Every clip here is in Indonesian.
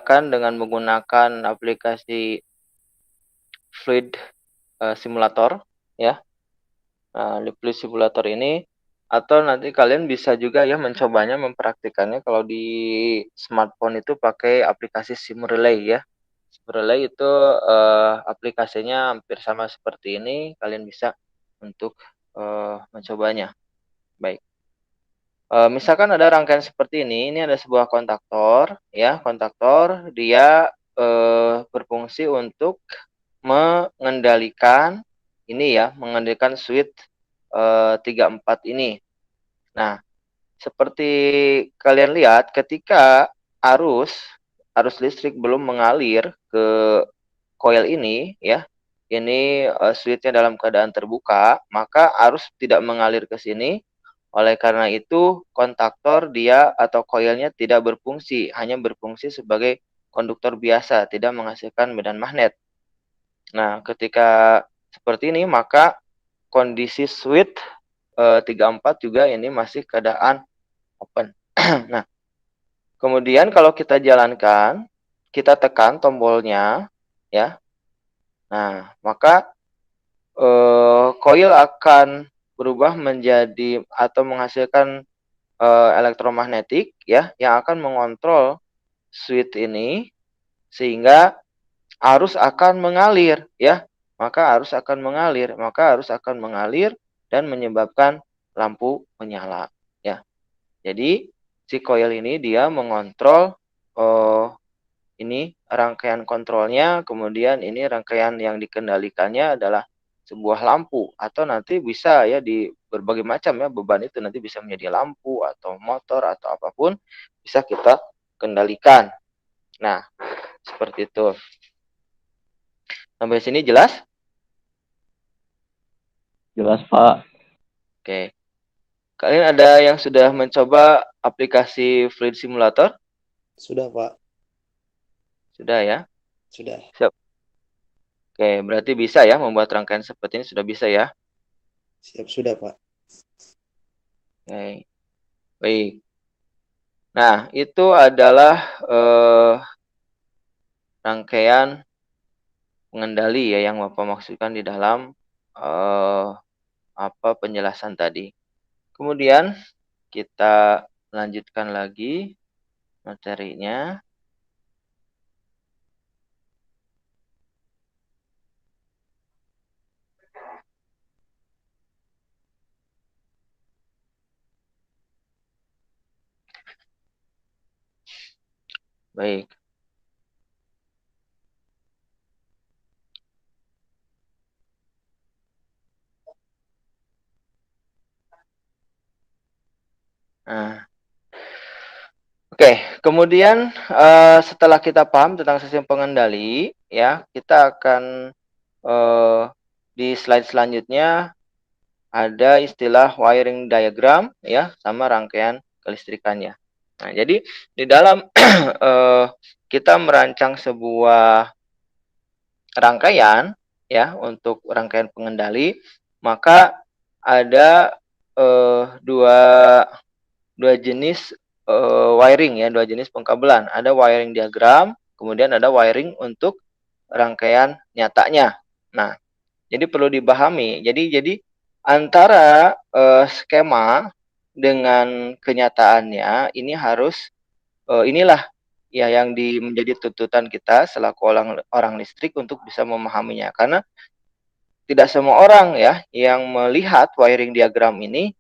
kerjakan dengan menggunakan aplikasi Fluid Simulator ya. Nah, di Fluid Simulator ini atau nanti kalian bisa juga ya mencobanya, mempraktikannya kalau di smartphone itu pakai aplikasi SimRelay ya. SimRelay itu aplikasinya hampir sama seperti ini, kalian bisa untuk mencobanya. Baik. Misalkan ada rangkaian seperti ini ada sebuah kontaktor ya, kontaktor dia berfungsi untuk mengendalikan ini ya, mengendalikan switch 34 ini. Nah, seperti kalian lihat ketika arus listrik belum mengalir ke coil ini ya, ini switchnya dalam keadaan terbuka, maka arus tidak mengalir ke sini. Oleh karena itu, kontaktor dia atau coilnya tidak berfungsi, hanya berfungsi sebagai konduktor biasa, tidak menghasilkan medan magnet. Nah, ketika seperti ini, maka kondisi switch 34 juga ini masih keadaan open. Nah, kemudian kalau kita jalankan, kita tekan tombolnya, ya. Nah, maka coil akan berubah menjadi atau menghasilkan elektromagnetik ya, yang akan mengontrol switch ini sehingga arus akan mengalir ya. Maka arus akan mengalir dan menyebabkan lampu menyala ya. Jadi si coil ini dia mengontrol ini rangkaian kontrolnya, kemudian ini rangkaian yang dikendalikannya adalah sebuah lampu atau nanti bisa ya di berbagai macam ya, beban itu nanti bisa menjadi lampu atau motor atau apapun bisa kita kendalikan. Nah, seperti itu. Sampai sini jelas? Jelas, Pak. Oke. Kalian ada yang sudah mencoba aplikasi Fluid Simulator? Sudah, Pak. Sudah ya? Sudah. Siap. Oke, berarti bisa ya membuat rangkaian seperti ini, sudah bisa ya? Siap, sudah, Pak. Oke. Baik. Nah, itu adalah rangkaian pengendali ya yang Bapak maksudkan di dalam penjelasan tadi. Kemudian kita lanjutkan lagi materinya. Baik. Nah, oke, kemudian setelah kita paham tentang sistem pengendali, ya, kita akan di slide selanjutnya ada istilah wiring diagram, ya, sama rangkaian kelistrikannya. Nah, jadi di dalam kita merancang sebuah rangkaian, ya, untuk rangkaian pengendali, maka ada dua jenis wiring ya, dua jenis pengkabelan. Ada wiring diagram, kemudian ada wiring untuk rangkaian nyatanya. Nah, jadi perlu dipahami. Jadi antara skema dengan kenyataannya ini harus inilah ya yang menjadi tuntutan kita selaku orang listrik untuk bisa memahaminya. Karena tidak semua orang ya yang melihat wiring diagram ini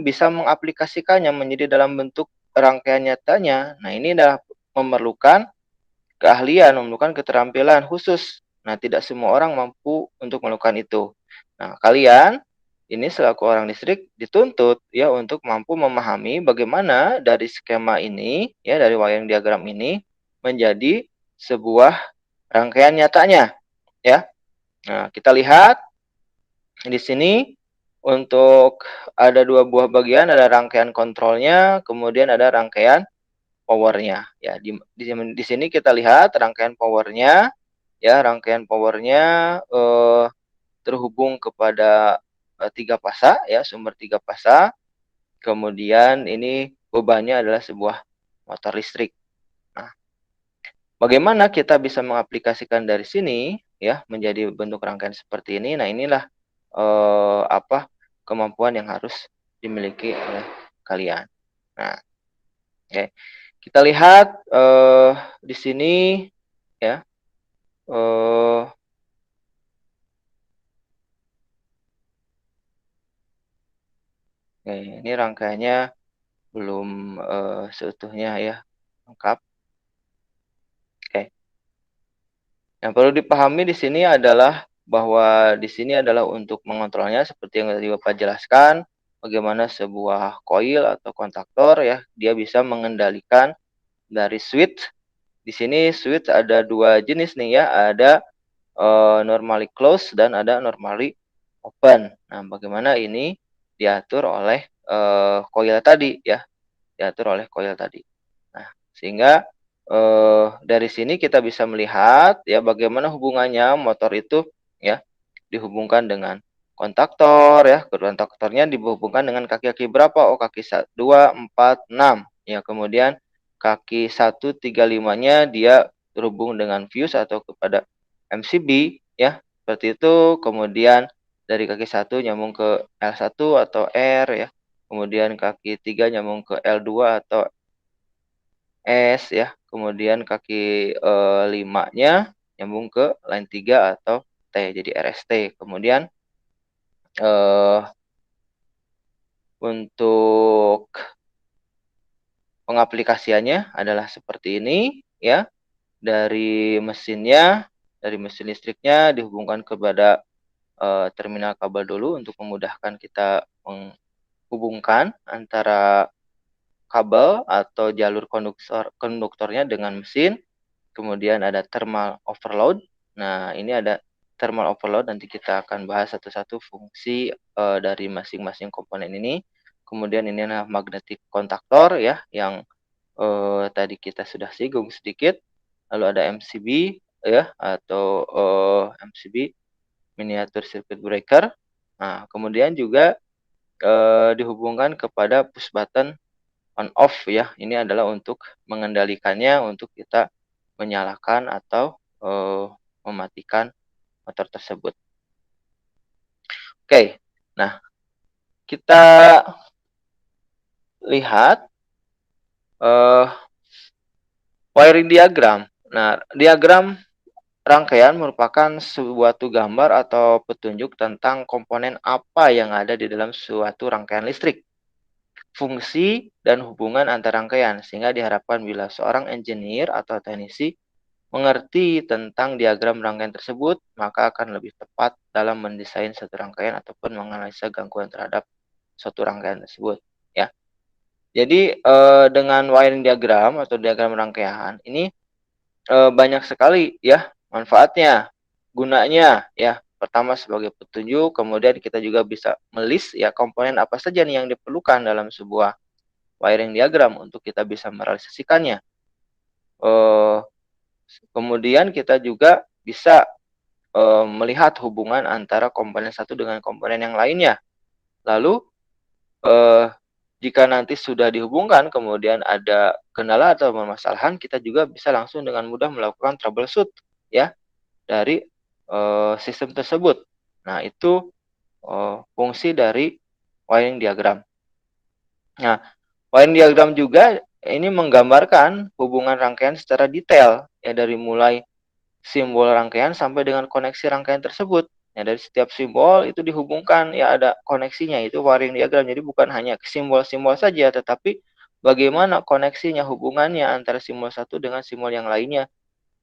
bisa mengaplikasikannya menjadi dalam bentuk rangkaian nyatanya. Nah, ini adalah memerlukan keahlian, memerlukan keterampilan khusus. Nah, tidak semua orang mampu untuk melakukan itu. Nah, kalian ini selaku orang listrik dituntut ya untuk mampu memahami bagaimana dari skema ini ya, dari wiring diagram ini menjadi sebuah rangkaian nyatanya ya. Nah, kita lihat di sini untuk ada dua buah bagian, ada rangkaian kontrolnya, kemudian ada rangkaian powernya. Ya, di sini kita lihat rangkaian powernya, ya, rangkaian powernya terhubung kepada 3 fasa, ya, sumber 3 fasa. Kemudian ini bebannya adalah sebuah motor listrik. Nah, Bagaimana kita bisa mengaplikasikan dari sini ya menjadi bentuk rangkaian seperti ini? Nah, inilah kemampuan yang harus dimiliki oleh kalian. Nah, oke. Kita lihat di sini ya. Ini rangkaiannya belum seutuhnya ya lengkap. Oke. Yang perlu dipahami di sini adalah bahwa di sini adalah untuk mengontrolnya seperti yang tadi Bapak jelaskan, bagaimana sebuah coil atau kontaktor ya, dia bisa mengendalikan dari switch. Di sini switch ada dua jenis nih ya, ada normally close dan ada normally open. Nah, bagaimana ini diatur oleh coil tadi ya, diatur oleh coil tadi. Nah, sehingga dari sini kita bisa melihat ya bagaimana hubungannya motor itu ya dihubungkan dengan kontaktor ya, kontaktornya dihubungkan dengan kaki-kaki berapa? Oh, kaki 2, 4, 6 ya. Kemudian kaki 1, 3, 5-nya dia terhubung dengan fuse atau kepada MCB ya. Seperti itu. Kemudian dari kaki 1 nyambung ke L1 atau R ya. Kemudian kaki 3 nyambung ke L2 atau S ya. Kemudian kaki 5-nya nyambung ke line 3 atau T jadi RST. Kemudian untuk pengaplikasiannya adalah seperti ini ya. Dari mesinnya, dari mesin listriknya dihubungkan kepada terminal kabel dulu untuk memudahkan kita menghubungkan antara kabel atau jalur konduktornya dengan mesin. Kemudian ada thermal overload. Nah, ini ada thermal overload, nanti kita akan bahas satu-satu fungsi dari masing-masing komponen ini. Kemudian ini adalah magnetic kontaktor ya, yang tadi kita sudah singgung sedikit. Lalu ada MCB ya, atau MCB miniatur circuit breaker. Nah, kemudian juga dihubungkan kepada push button on off ya. Ini adalah untuk mengendalikannya, untuk kita menyalakan atau mematikan motor tersebut. Oke. Nah, kita lihat wiring diagram. Nah, diagram rangkaian merupakan suatu gambar atau petunjuk tentang komponen apa yang ada di dalam suatu rangkaian listrik, fungsi dan hubungan antar rangkaian, sehingga diharapkan bila seorang engineer atau teknisi mengerti tentang diagram rangkaian tersebut, maka akan lebih tepat dalam mendesain satu rangkaian ataupun menganalisa gangguan terhadap suatu rangkaian tersebut. Ya, jadi dengan wiring diagram atau diagram rangkaian ini banyak sekali ya manfaatnya, gunanya ya. Pertama sebagai petunjuk, kemudian kita juga bisa melist ya komponen apa saja nih yang diperlukan dalam sebuah wiring diagram untuk kita bisa merealisasikannya. Kemudian kita juga bisa melihat hubungan antara komponen satu dengan komponen yang lainnya. Lalu jika nanti sudah dihubungkan kemudian ada kendala atau permasalahan, kita juga bisa langsung dengan mudah melakukan troubleshoot ya dari sistem tersebut. Nah, itu fungsi dari wiring diagram. Nah, wiring diagram juga ini menggambarkan hubungan rangkaian secara detail ya, dari mulai simbol rangkaian sampai dengan koneksi rangkaian tersebut. Ya, dari setiap simbol itu dihubungkan ya ada koneksinya, itu wiring diagram. Jadi bukan hanya simbol-simbol saja, tetapi bagaimana koneksinya, hubungannya antara simbol satu dengan simbol yang lainnya,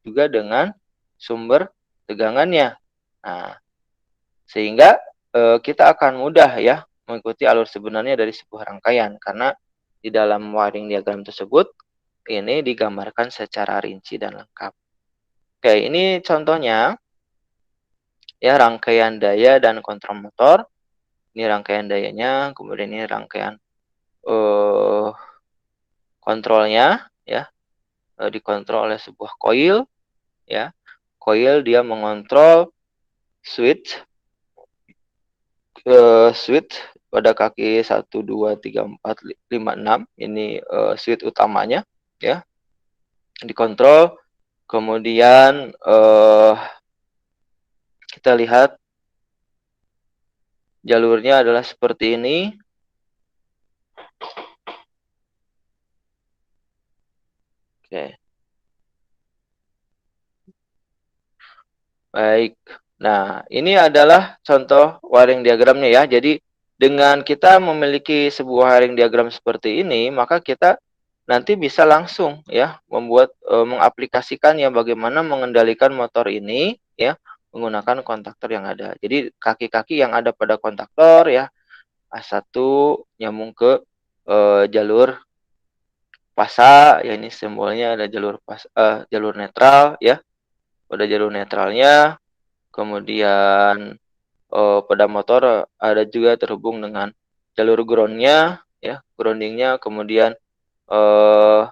juga dengan sumber tegangannya. Nah, sehingga kita akan mudah ya mengikuti alur sebenarnya dari sebuah rangkaian, karena di dalam wiring diagram tersebut ini digambarkan secara rinci dan lengkap. Oke, ini contohnya ya rangkaian daya dan kontrol motor. Ini rangkaian dayanya, kemudian ini rangkaian kontrolnya ya, dikontrol oleh sebuah coil ya. Coil dia mengontrol switch pada kaki 1, 2, 3, 4, 5, 6. Ini switch utamanya ya. Dikontrol Kemudian kita lihat jalurnya adalah seperti ini. Oke. Baik. Nah, ini adalah contoh wiring diagramnya ya. Jadi dengan kita memiliki sebuah wiring diagram seperti ini, maka kita nanti bisa langsung ya membuat mengaplikasikannya bagaimana mengendalikan motor ini ya menggunakan kontaktor yang ada. Jadi kaki-kaki yang ada pada kontaktor ya A1 nyambung ke jalur pasa ya, ini simbolnya ada jalur netral ya. Pada jalur netralnya, kemudian pada motor ada juga terhubung dengan jalur groundnya ya, groundingnya, kemudian eh,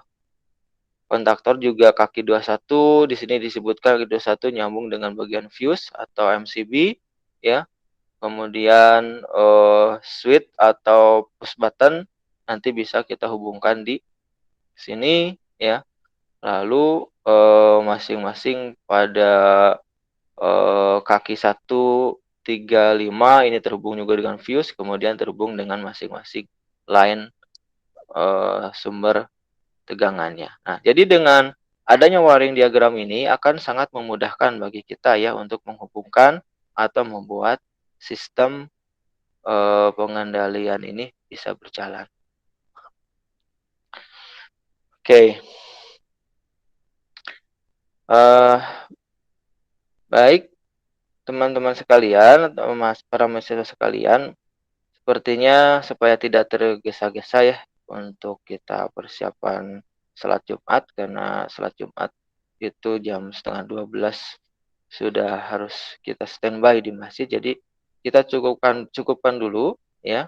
kontaktor juga kaki 21, di sini disebutkan kaki 21 nyambung dengan bagian fuse atau MCB ya. Kemudian switch atau push button nanti bisa kita hubungkan di sini ya. Lalu masing-masing pada kaki 135 ini terhubung juga dengan fuse, kemudian terhubung dengan masing-masing line sumber tegangannya. Nah, jadi dengan adanya wiring diagram ini akan sangat memudahkan bagi kita ya untuk menghubungkan atau membuat sistem pengendalian ini bisa berjalan. Oke. Baik, teman-teman sekalian atau para mahasiswa sekalian, sepertinya supaya tidak tergesa-gesa ya untuk kita persiapan salat Jumat, karena salat Jumat itu jam setengah 12 sudah harus kita standby di masjid. Jadi kita cukupkan dulu ya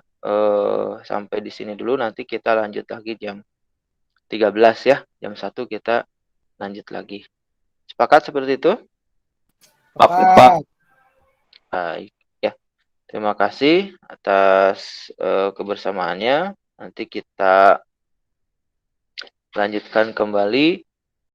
sampai di sini dulu, nanti kita lanjut lagi jam 13 ya. Jam 1 kita lanjut lagi. Sepakat seperti itu? Pak. Baik ya. Terima kasih atas kebersamaannya. Nanti kita lanjutkan kembali